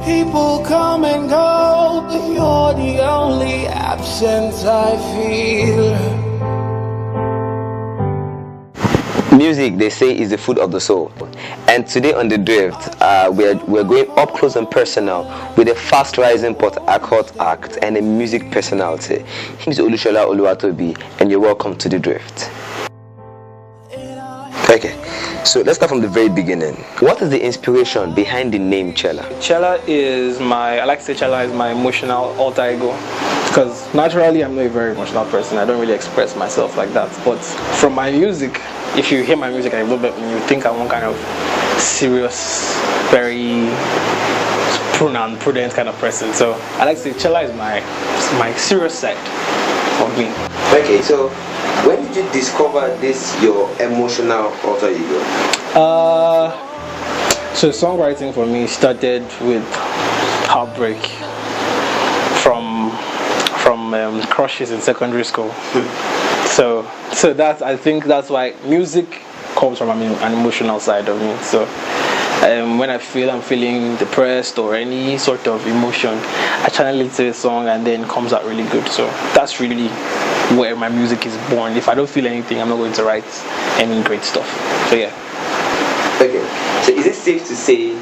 People come and go, but you're the only absence I feel. Music, they say, is the food of the soul. And today on The Drift, we're going up close and personal with a fast-rising Port Hracourt act and a music personality. He's Tchella Oluwatobi, and you're welcome to The Drift. Okay, so let's start from the very beginning. What is the inspiration behind the name Tchella? Tchella is I like to say Tchella is my emotional alter ego, because naturally I'm not a very emotional person. I don't really express myself like that. But from my music, if you hear my music a little bit, you think I'm one kind of serious, very prudent kind of person. So I like to say Tchella is my serious side of me. Okay, so when did you discover this, your emotional alter ego? So songwriting for me started with heartbreak from crushes in secondary school. So I think that's why music comes from an emotional side of me. So when I'm feeling depressed or any sort of emotion, I channel it to a song and then it comes out really good. So that's really where my music is born. If I don't feel anything, I'm not going to write any great stuff. So yeah. Okay, so is it safe to say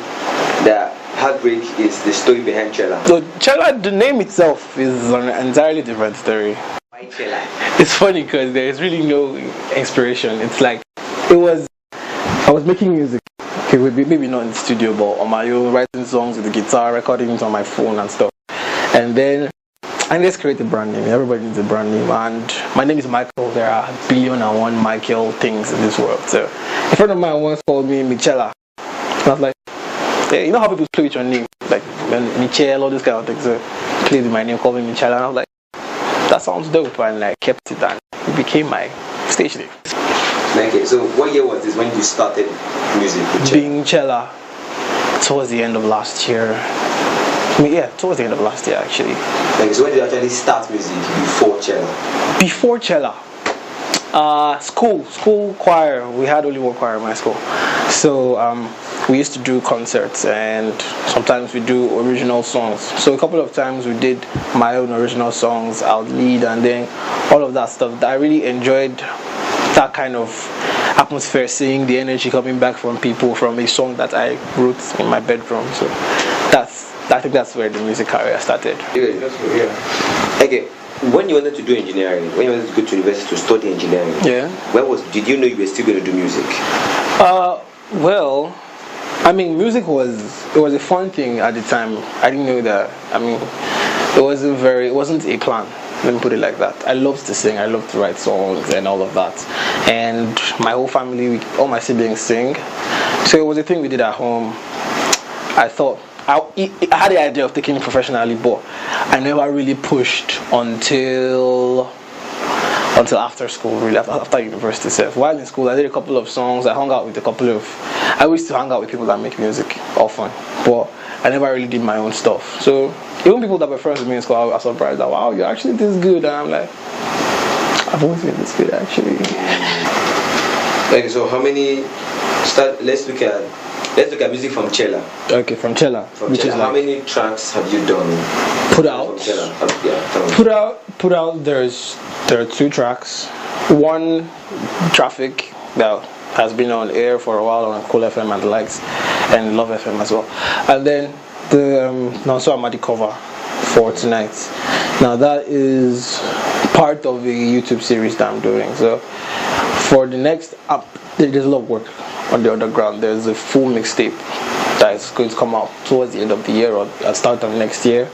that heartbreak is the story behind Tchella? So Tchella, the name itself is an entirely different story. Why Tchella? It's funny because there is really no inspiration. It's like I was making music. Okay, maybe not in the studio, but on my own, writing songs with the guitar, recording it on my phone and stuff. And then I just create a brand name. Everybody needs a brand name, and my name is Micheal. There are 1,000,001 Micheal things in this world. So a friend of mine once called me Michela. I was like, yeah, you know how people play with your name, like Micheal, all this kind of things. So played with my name, called me Michela, and I was like, that sounds dope, and I kept it, and it became my stage name. Okay, so what year was this when you started music with Tchella? Being Tchella towards the end of last year. Yeah, towards the end of last year actually. Like, so when did you actually start music before Tchella? Before Tchella, school choir. We had only one choir in my school, so we used to do concerts and sometimes we do original songs. So a couple of times we did my own original songs, I'll lead, and then all of that stuff. I really enjoyed that kind of atmosphere, seeing the energy coming back from people from a song that I wrote in my bedroom. So I think that's where the music career started. Yeah. Okay, when you wanted to do engineering, when you wanted to go to university to study engineering, did you know you were still going to do music? Well, I mean, music was a fun thing at the time. I didn't know that. I mean, it wasn't a plan. Let me put it like that. I loved to sing, I loved to write songs and all of that. And my whole family, all my siblings sing. So it was a thing we did at home. I thought, I had the idea of taking it professionally, but I never really pushed until after school, really, after university itself. While in school, I did a couple of songs. I used to hang out with people that make music often, but I never really did my own stuff. So even people that were friends with me in school are surprised that, wow, you're actually this good. And I'm like, I've always been this good actually. Okay, so how many? Let's look at music from Tchella. Okay, from Tchella. How many tracks have you done? Put out. Put out. There are 2 tracks. One, Traffic, that has been on air for a while on Cool FM and the likes, and Love FM as well. And then the Nonso Amadi cover for tonight. Now that is part of the YouTube series that I'm doing. So for the next there's a lot of work on the underground. There's a full mixtape that is going to come out towards the end of the year or at start of next year.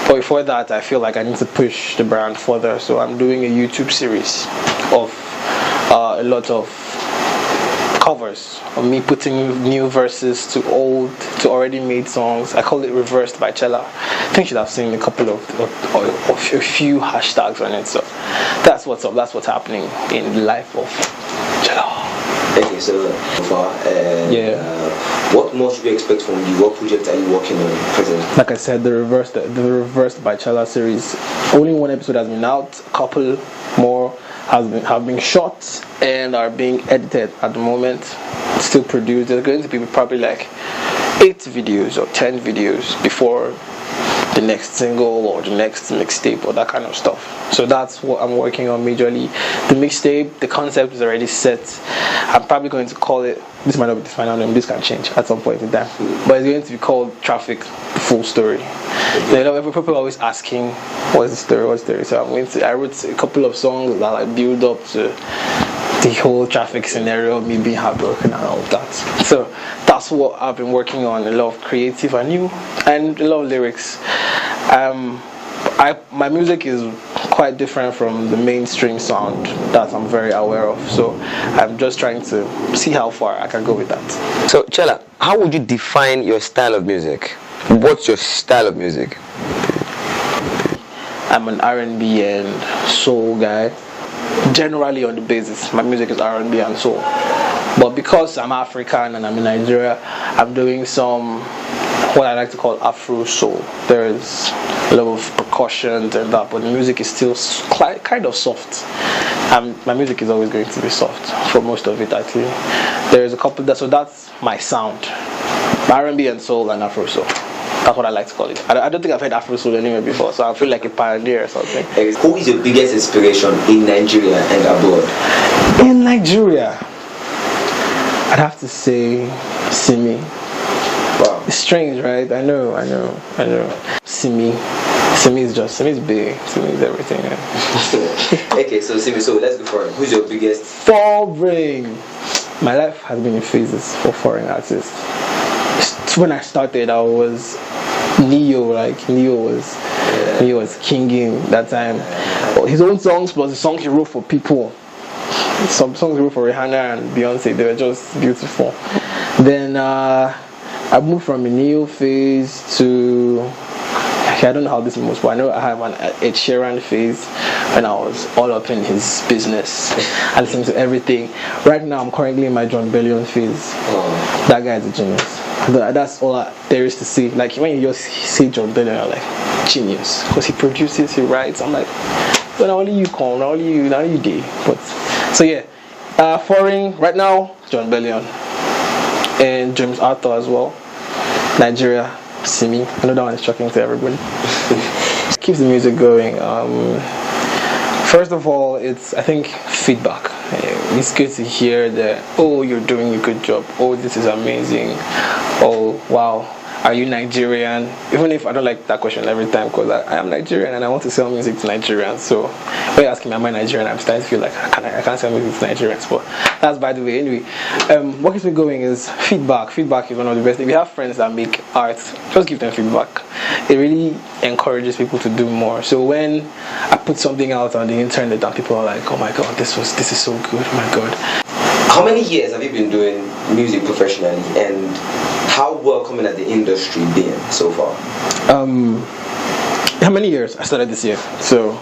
But before that, I feel like I need to push the brand further. So I'm doing a YouTube series of a lot of covers of me putting new verses to already made songs. I call it Reversed by Tchella. I think you should have seen a couple of a few hashtags on it. So that's what's up. That's what's happening in the life of Tchella. Okay, so far, what more should we expect from you? What project are you working on presently? Like I said, the Reversed by Tchella series. Only one episode has been out. A couple more have been shot and are being edited at the moment. Still produced. There's going to be probably like 8 videos or 10 videos before the next single or the next mixtape or that kind of stuff. So that's what I'm working on majorly. The mixtape, the concept is already set. I'm probably going to call it, this might not be the final name, this can change at some point in time, but it's going to be called Traffic, the full story. You know, people are always asking, what's the story? So I wrote a couple of songs that like build up to the whole traffic scenario, me being heartbroken and all that. So that's what I've been working on, a lot of creative and new, and a lot of lyrics. My music is quite different from the mainstream sound that I'm very aware of, so I'm just trying to see how far I can go with that. So Tchella, how would you define your style of music? What's your style of music? I'm an R&B and soul guy. Generally on the basis, my music is R&B and soul. But because I'm African and I'm in Nigeria, I'm doing some what I like to call Afro soul. There's a lot of percussions and that, but the music is still kind of soft. My music is always going to be soft for most of it actually. There's a couple that, so that's my sound. R&B and soul and Afro soul. That's what I like to call it. I don't think I've heard Afro soul anywhere before, so I feel like a pioneer or something. Who is your biggest inspiration in Nigeria and abroad? In Nigeria, I'd have to say Simi. Wow. It's strange, right? I know. Simi is big. Simi is everything. Yeah. Okay, so Simi, so let's go for it. Who's your biggest? Foreign. My life has been in phases for foreign artists. When I started, I was Neo was kinging that time. His own songs plus the songs he wrote for people. Some songs he wrote for Rihanna and Beyonce, they were just beautiful. Then I moved from a Neo phase to, I don't know how this moves, but I know I have an Ed Sheeran phase when I was all up in his business. I listened to everything. Right now I'm currently in my John Bellion phase. That guy is a genius. That's all there is to see. Like when you just see John Bellion, you're like, genius, because he produces, he writes. I'm like, well, not only you come, not only you did. But so yeah, foreign right now, John Bellion and James Arthur as well. Nigeria, Simi. I know that one is shocking to everybody. Keeps the music going. First of all, it's, I think, feedback. It's good to hear that, oh, you're doing a good job. Oh, this is amazing. Oh, wow. Are you Nigerian? Even if I don't like that question every time, because I am Nigerian and I want to sell music to Nigerians. So when you're asking me, am I Nigerian? I'm starting to feel like I can't sell music to Nigerians. But that's by the way. Anyway, what keeps me going is feedback. Feedback is one of the best. If you have friends that make art, just give them feedback. It really encourages people to do more. So when I put something out on the internet and people are like, oh my god, this is so good, oh my god. How many years have you been doing music professionally, and how welcoming has the industry been so far? How many years? I started this year, so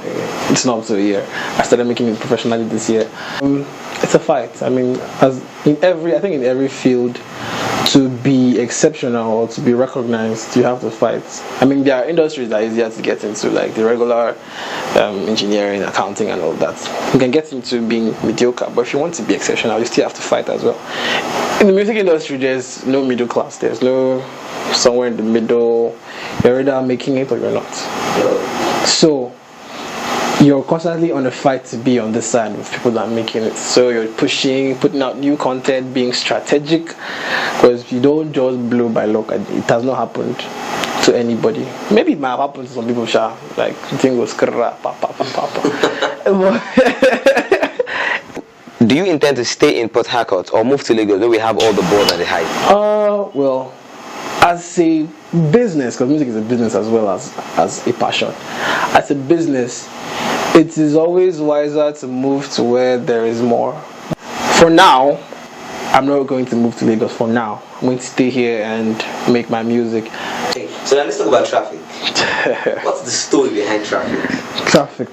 it's not up to a year. I started making it professionally this year. It's a fight. I mean, as in every field, to be exceptional or to be recognized, you have to fight. I mean, there are industries that are easier to get into, like the regular engineering, accounting and all that. You can get into being mediocre, but if you want to be exceptional, you still have to fight as well. In the music industry, there's no middle class. There's no somewhere in the middle. You're either making it or you're not. So you're constantly on a fight to be on this side with people that are making it. So you're pushing, putting out new content, being strategic, because you don't just blow by luck. It has not happened to anybody. Maybe it might have happened to some people, like the thing was Do you intend to stay in Port Hracourt or move to Lagos where we have all the balls and the hype? Well, as a business, because music is a business as well as a passion. As a business, it is always wiser to move to where there is more. For now, I'm not going to move to Lagos for now. I'm going to stay here and make my music. Okay, so now let's talk about Traffic. What's the story behind Traffic?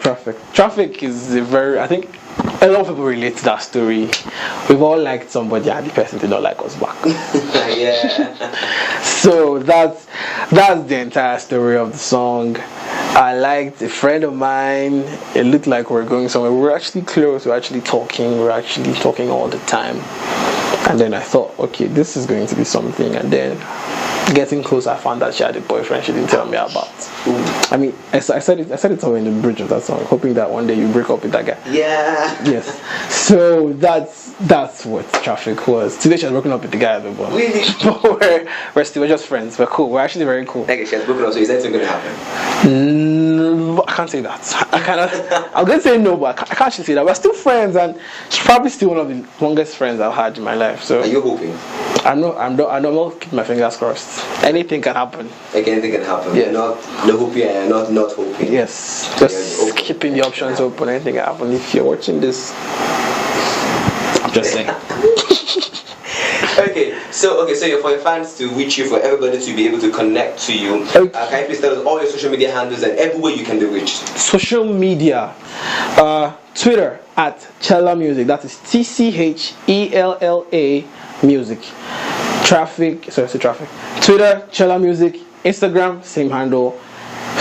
Traffic is I think a lot of people relate to that story. We've all liked somebody and the person did not like us back. Yeah. So that's the entire story of the song. I liked a friend of mine. It looked like we were going somewhere. We were actually close. We were actually talking. We were actually talking all the time. And then I thought, okay, this is going to be something. And then getting close, I found that she had a boyfriend she didn't tell me about. I mean, I said it all in the bridge of that song, hoping that one day you break up with that guy. Yeah. Yes. So that's what Traffic was. Today she has broken up with the guy at the bar. Really? But we're still just friends. We're cool. We're actually very cool. Okay, she has broken up, so is that going to happen? I can't say that. I cannot. I'm going to say no, but I can't actually say that. We're still friends, and she's probably still one of the longest friends I've had in my life. So are you hoping? I'm not keeping my fingers crossed. Anything can happen. Like anything can happen. Yes. Not hoping and not hoping. Yes. Just keeping the options open. Anything can happen. If you're watching this, I'm just saying. Okay, so for your fans to reach you, for everybody to be able to connect to you, can you please tell us all your social media handles and everywhere you can be reached? Social media, Twitter at Tchella Music. That is TCHELLA Music. Traffic. Twitter, Tchella Music. Instagram, same handle.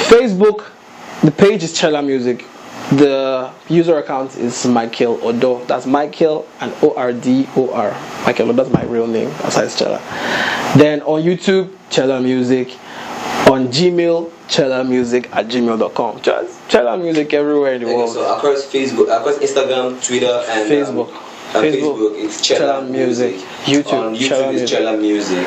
Facebook, the page is Tchella Music. The user account is Micheal Ordor. That's Micheal and ORDOR. Micheal Ordor, that's my real name. Besides Tchella. Then on YouTube, Tchella Music. On Gmail, TchellaMusic@gmail.com. Just Tchella Music everywhere in the world. So across Facebook, across Instagram, Twitter, and Facebook. Facebook it's Tchella Music. YouTube, on YouTube is Tchella Music.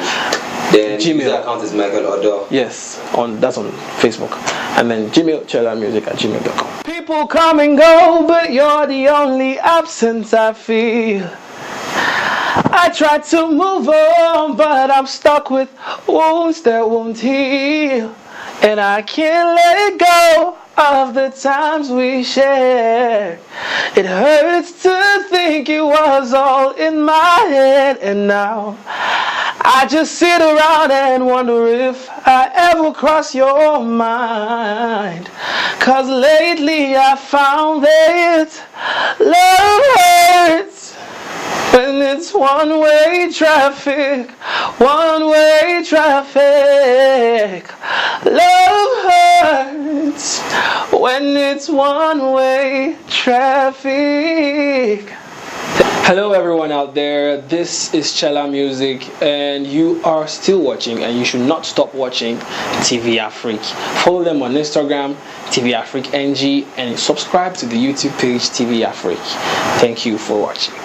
Then Gmail user account is Micheal Ordor. Yes, that's on Facebook. And then Gmail, TchellaMusic@gmail.com. People come and go, but you're the only absence I feel. I try to move on, but I'm stuck with wounds that won't heal. And I can't let go of the times we shared. It hurts to think it was all in my head. And now I just sit around and wonder if I ever cross your mind. 'Cause lately I found that love hurts when it's one-way traffic, one-way traffic. Love hurts when it's one-way traffic. Hello everyone out there, this is Tchella Music and you are still watching, and you should not stop watching TV Afrique. Follow them on Instagram, TV Afrique NG, and subscribe to the YouTube page TV Afrique. Thank you for watching.